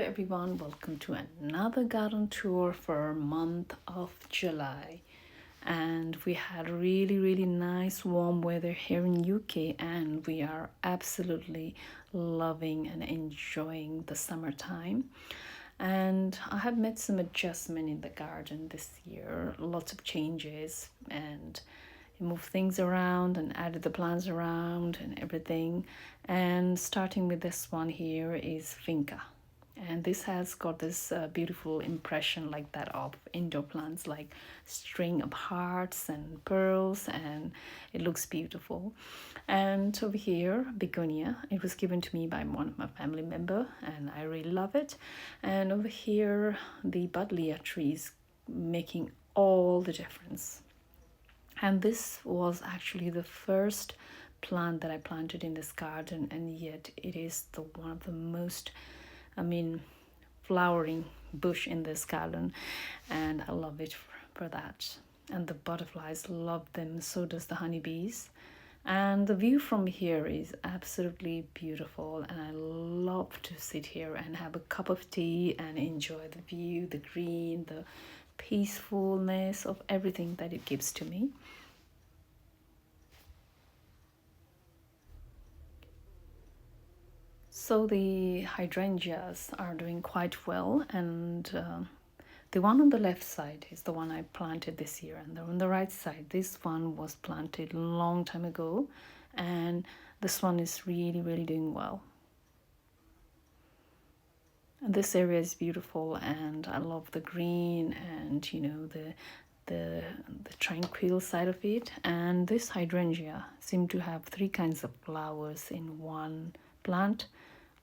everyone, welcome to another garden tour for month of July. And we had really nice warm weather here in UK, and we are absolutely loving and enjoying the summertime. And I have made some adjustment in the garden this year, lots of changes, and moved things around and added the plants around and everything. And starting with this one here is Finca, and this has got this beautiful impression like that of indoor plants, like string of hearts and pearls, and it looks beautiful. And over here, begonia, it was given to me by one of my family member, and I really love it. And over here, the buddleia trees, making all the difference. And this was actually the first plant that I planted in this garden, and yet it is the one of the most flowering bush in this garden, and I love it for that. And the butterflies love them, so does the honeybees. And the view from here is absolutely beautiful, and I love to sit here and have a cup of tea and enjoy the view, the green, the peacefulness of everything that it gives to me. So the hydrangeas are doing quite well, and the one on the left side is the one I planted this year, and on the right side, this one was planted a long time ago, and this one is really doing well. And this area is beautiful, and I love the green and the tranquil side of it. And this hydrangea seemed to have three kinds of flowers in one plant.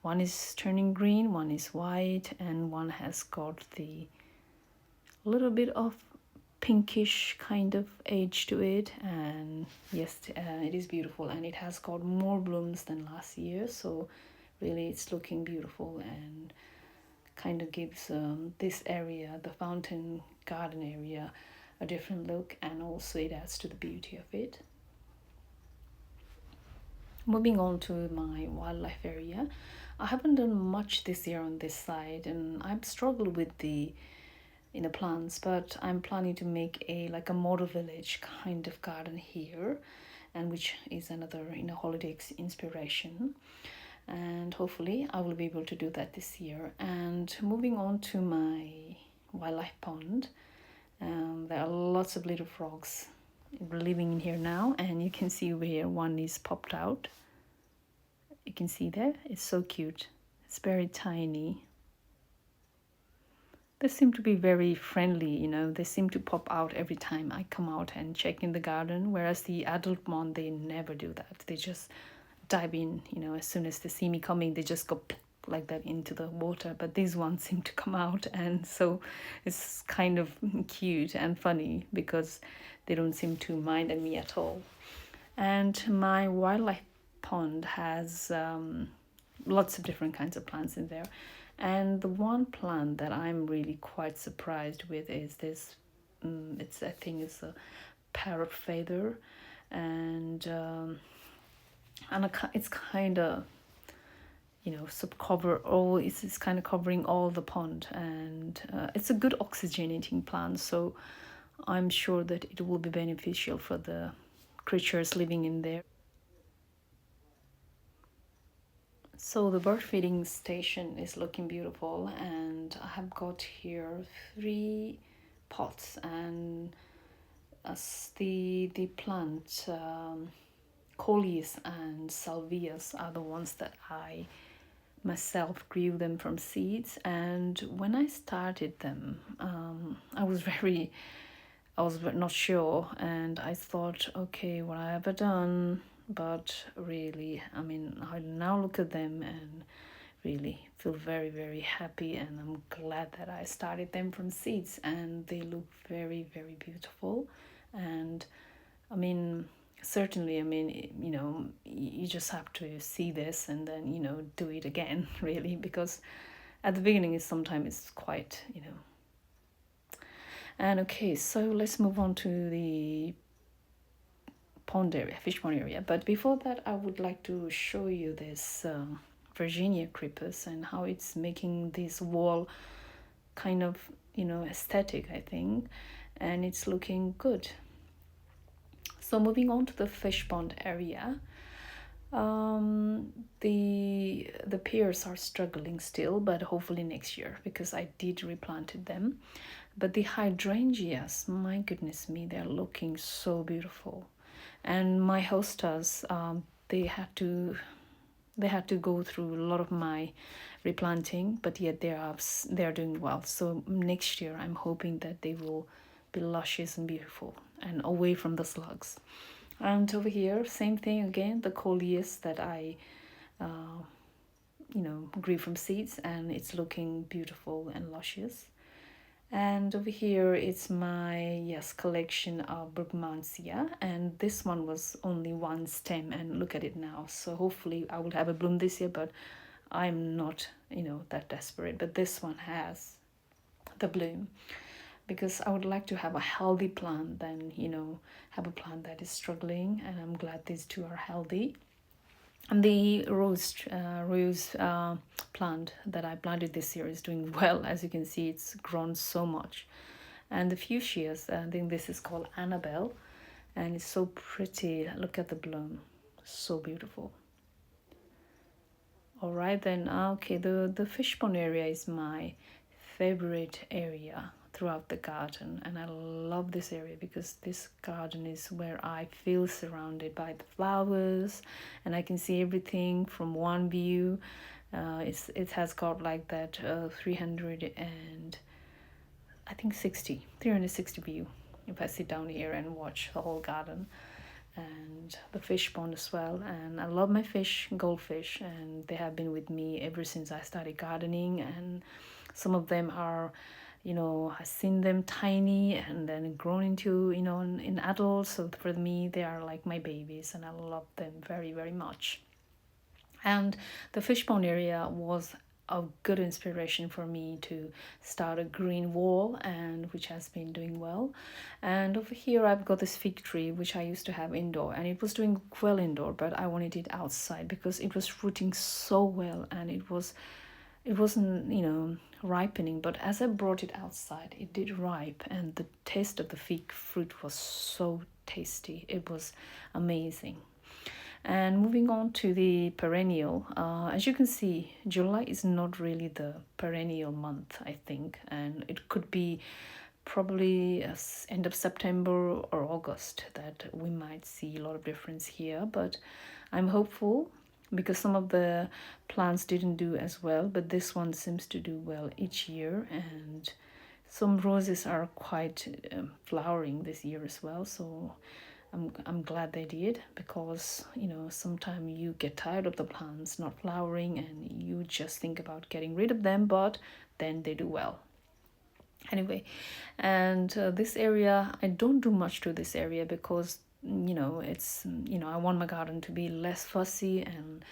One is turning green, one is white, and one has got the little bit of pinkish kind of edge to it. And yes, it is beautiful, and it has got more blooms than last year, so really it's looking beautiful and kind of gives this area, the fountain garden area, a different look, and also it adds to the beauty of it. Moving on to my wildlife area, I haven't done much this year on this side, and I've struggled with the plants, but I'm planning to make a model village kind of garden here, and which is another holiday inspiration, and hopefully I will be able to do that this year. And moving on to my wildlife pond, there are lots of little frogs living in here now, and you can see where one is popped out. You can see there, it's so cute. It's very tiny. They seem to be very friendly, they seem to pop out every time I come out and check in the garden, whereas the adult one, they never do that. They just dive in, as soon as they see me coming, they just go like that into the water. But these ones seem to come out, and so it's kind of cute and funny because they don't seem to mind me at all. And my wildlife pond has lots of different kinds of plants in there, and the one plant that I'm really quite surprised with is this. I think it's a parrot feather, and it's kind of subcover all. It's kind of covering all the pond, and it's a good oxygenating plant, so I'm sure that it will be beneficial for the creatures living in there. So the bird feeding station is looking beautiful, and I have got here 3 pots, and as the plant coleus and salvias are the ones that I myself grew them from seeds. And when I started them, I was not sure, and I thought, okay, what I ever done? But really, I now look at them and really feel very happy, and I'm glad that I started them from seeds, and they look very beautiful. And certainly, you just have to see this and then do it again, really, because at the beginning it's quite. And okay, so let's move on to the pond area, fish pond area. But before that, I would like to show you this Virginia creepers and how it's making this wall kind of, aesthetic, I think, and it's looking good. So moving on to the fish pond area, the pears are struggling still, but hopefully next year, because I did replanted them. But the hydrangeas, my goodness me, they're looking so beautiful. And my hostas, they had to go through a lot of my replanting, but yet they are doing well. So next year I'm hoping that they will be luscious and beautiful and away from the slugs. And over here, same thing again, the coleus that I grew from seeds, and it's looking beautiful and luscious. And over here it's my, yes, collection of Brugmansia, and this one was only one stem, and look at it now. So hopefully I will have a bloom this year, but I'm not that desperate. But this one has the bloom, because I would like to have a healthy plant than have a plant that is struggling, and I'm glad these two are healthy. And the rose plant that I planted this year is doing well. As you can see, it's grown so much. And the fuchsias, I think this is called Annabelle, and it's so pretty. Look at the bloom, so beautiful. All right then. Okay, the fish pond area is my favorite area throughout the garden, and I love this area because this garden is where I feel surrounded by the flowers, and I can see everything from one view. It has got like that 300 and I think 360 view if I sit down here and watch the whole garden, and the fish pond as well. And I love my goldfish, and they have been with me ever since I started gardening. And some of them are, I've seen them tiny and then grown into, in adults. So for me, they are like my babies, and I love them very, very much. And the fish pond area was a good inspiration for me to start a green wall, and which has been doing well. And over here I've got this fig tree which I used to have indoor, and it was doing well indoor, but I wanted it outside because it was rooting so well, and it wasn't ripening. But as I brought it outside, it did ripe, and the taste of the fig fruit was so tasty. It was amazing. And moving on to the perennial, as you can see, July is not really the perennial month, I think, and it could be probably end of September or August that we might see a lot of difference here. But I'm hopeful, because some of the plants didn't do as well, but this one seems to do well each year. And some roses are quite flowering this year as well, so I'm glad they did, because sometimes you get tired of the plants not flowering and you just think about getting rid of them, but then they do well anyway. And this area, I don't do much to this area because it's I want my garden to be less fussy and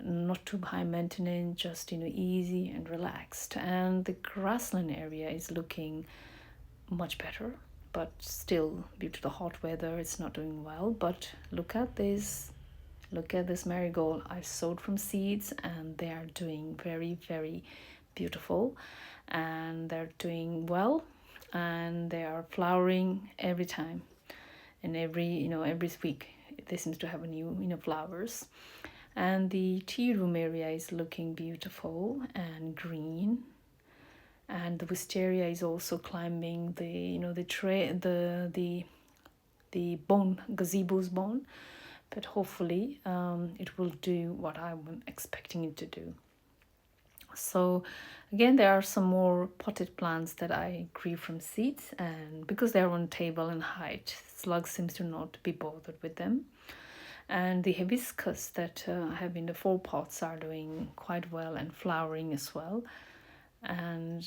not too high maintenance, just easy and relaxed. And the grassland area is looking much better, but still, due to the hot weather, it's not doing well. But look at this marigold I sowed from seeds, and they are doing very, very beautiful, and they're doing well, and they are flowering every time, and every week they seem to have a new flowers. And the tea room area is looking beautiful and green, and the wisteria is also climbing the bone, gazebo's bone. But hopefully it will do what I'm expecting it to do. So again, there are some more potted plants that I grew from seeds, and because they're on table and height, slugs seems to not be bothered with them. And the hibiscus that have in the 4 pots are doing quite well and flowering as well. And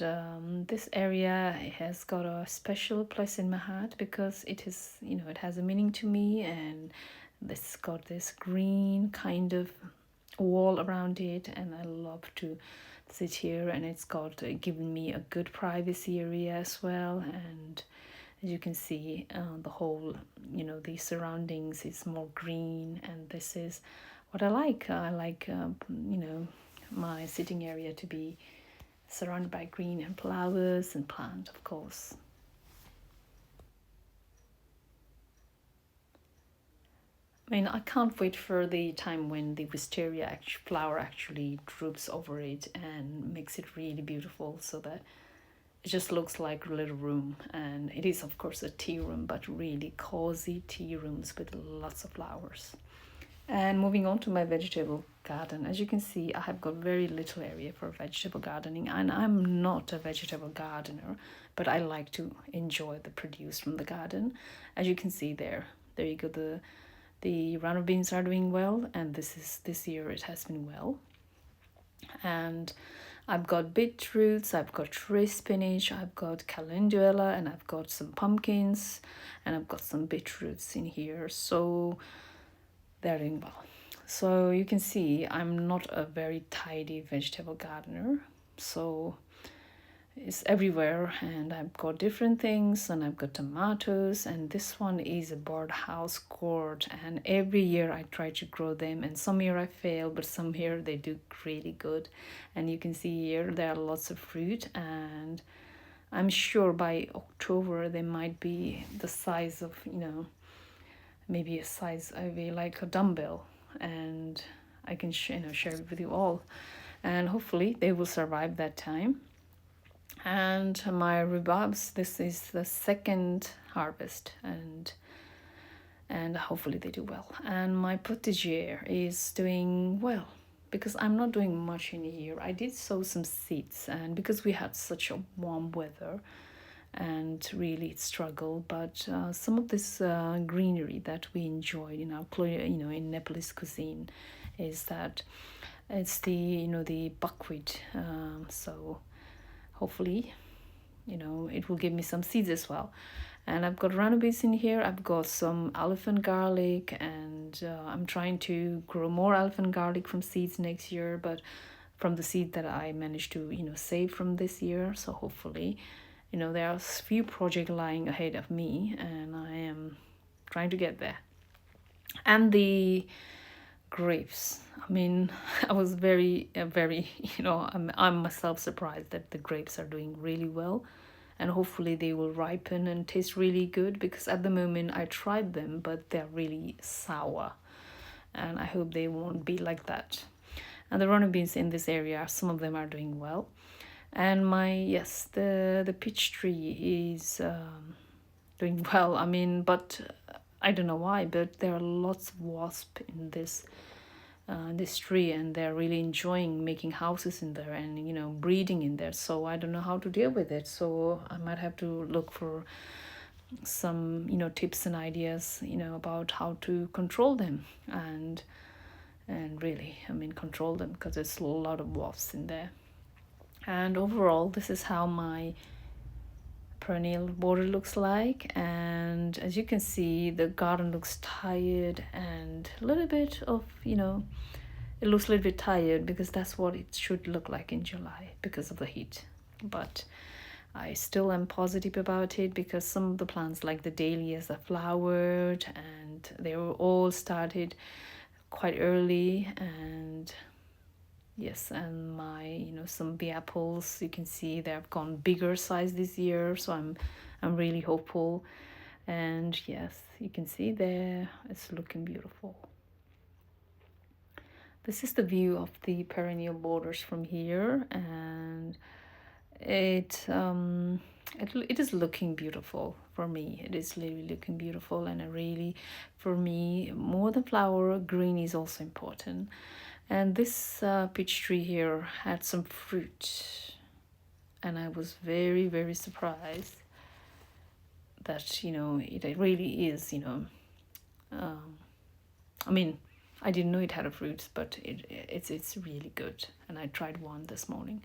this area has got a special place in my heart because it is, it has a meaning to me, and it's got this green kind of wall around it, and I love to sit here, and it's got given me a good privacy area as well. And as you can see, the whole, the surroundings is more green, and this is what I like. I like, my sitting area to be surrounded by green and flowers and plant, of course. I mean, I can't wait for the time when the wisteria flower actually droops over it and makes it really beautiful, so that it just looks like a little room. And it is, of course, a tea room, but really cozy tea rooms with lots of flowers. And moving on to my vegetable garden, as you can see, I have got very little area for vegetable gardening, and I'm not a vegetable gardener, but I like to enjoy the produce from the garden. As you can see there you go, the runner beans are doing well, and this year it has been well. And I've got beetroots, I've got tree spinach, I've got calendula, and I've got some pumpkins, and I've got some beetroots in here. So they're doing well. So you can see I'm not a very tidy vegetable gardener. So it's everywhere, and I've got different things, and I've got tomatoes, and this one is a birdhouse gourd, and every year I try to grow them, and some year I fail, but some year they do really good. And you can see here there are lots of fruit, and I'm sure by October they might be the size of, maybe a size of like a dumbbell, and I can share it with you all, and hopefully they will survive that time. And my rhubarbs, this is the second harvest, and hopefully they do well. And my potager is doing well, because I'm not doing much in here. I did sow some seeds, and because we had such a warm weather and really struggled, but some of this greenery that we enjoyed in our in Nepalese cuisine is that it's the buckwheat, so hopefully it will give me some seeds as well. And I've got runner beans in here, I've got some elephant garlic, and I'm trying to grow more elephant garlic from seeds next year, but from the seed that I managed to save from this year. So hopefully there are a few projects lying ahead of me, and I am trying to get there. And the grapes, I mean, I was very I'm myself surprised that the grapes are doing really well, and hopefully they will ripen and taste really good, because at the moment I tried them, but they're really sour, and I hope they won't be like that. And the runner beans in this area, some of them are doing well. And the peach tree is doing well. I mean, but I don't know why, but there are lots of wasps in this tree, and they're really enjoying making houses in there and breeding in there. So I don't know how to deal with it. So I might have to look for some tips and ideas about how to control them, and really, I mean, control them, because there's a lot of wasps in there. And overall, this is how my perennial border looks like. And as you can see, the garden looks tired, and a little bit of it looks a little bit tired, because that's what it should look like in July because of the heat. But I still am positive about it, because some of the plants like the dahlias are flowered, and they were all started quite early. And yes, and my some bee apples, you can see they have gone bigger size this year, so I'm really hopeful. And yes, you can see there it's looking beautiful. This is the view of the perennial borders from here, and it is looking beautiful for me. It is really looking beautiful, and for me, more than flower, green is also important. And this peach tree here had some fruit, and I was very, very surprised that it really is I mean, I didn't know it had a fruit, but it's really good, and I tried one this morning.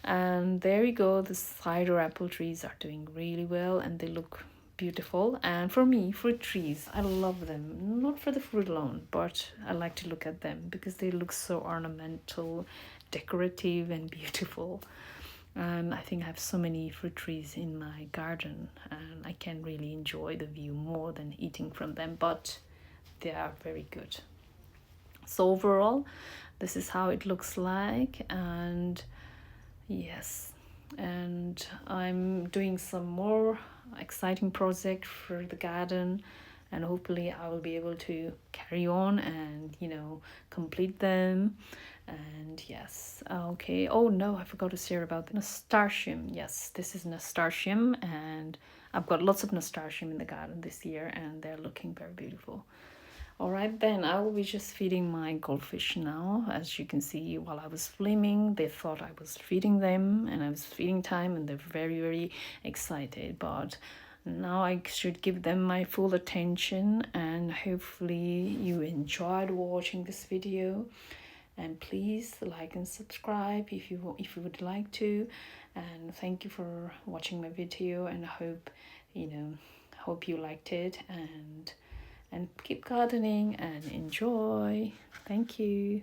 And there you go, the cider apple trees are doing really well, and they look beautiful. And for me, fruit trees, I love them, not for the fruit alone, but I like to look at them because they look so ornamental, decorative, and beautiful. And I think I have so many fruit trees in my garden, and I can really enjoy the view more than eating from them, but they are very good. So overall, this is how it looks like. And yes, and I'm doing some more exciting project for the garden, and hopefully I will be able to carry on and complete them. And yes, okay. Oh no, I forgot to share about the nasturtium. Yes, this is nasturtium, and I've got lots of nasturtium in the garden this year, and they're looking very beautiful. All right, then I will be just feeding my goldfish now. As you can see, while I was filming, they thought I was feeding them, and I was feeding time, and they're very, very excited. But now I should give them my full attention, and hopefully you enjoyed watching this video. And please like and subscribe if you would like to. And thank you for watching my video, and I hope you liked it, and keep gardening and enjoy. Thank you.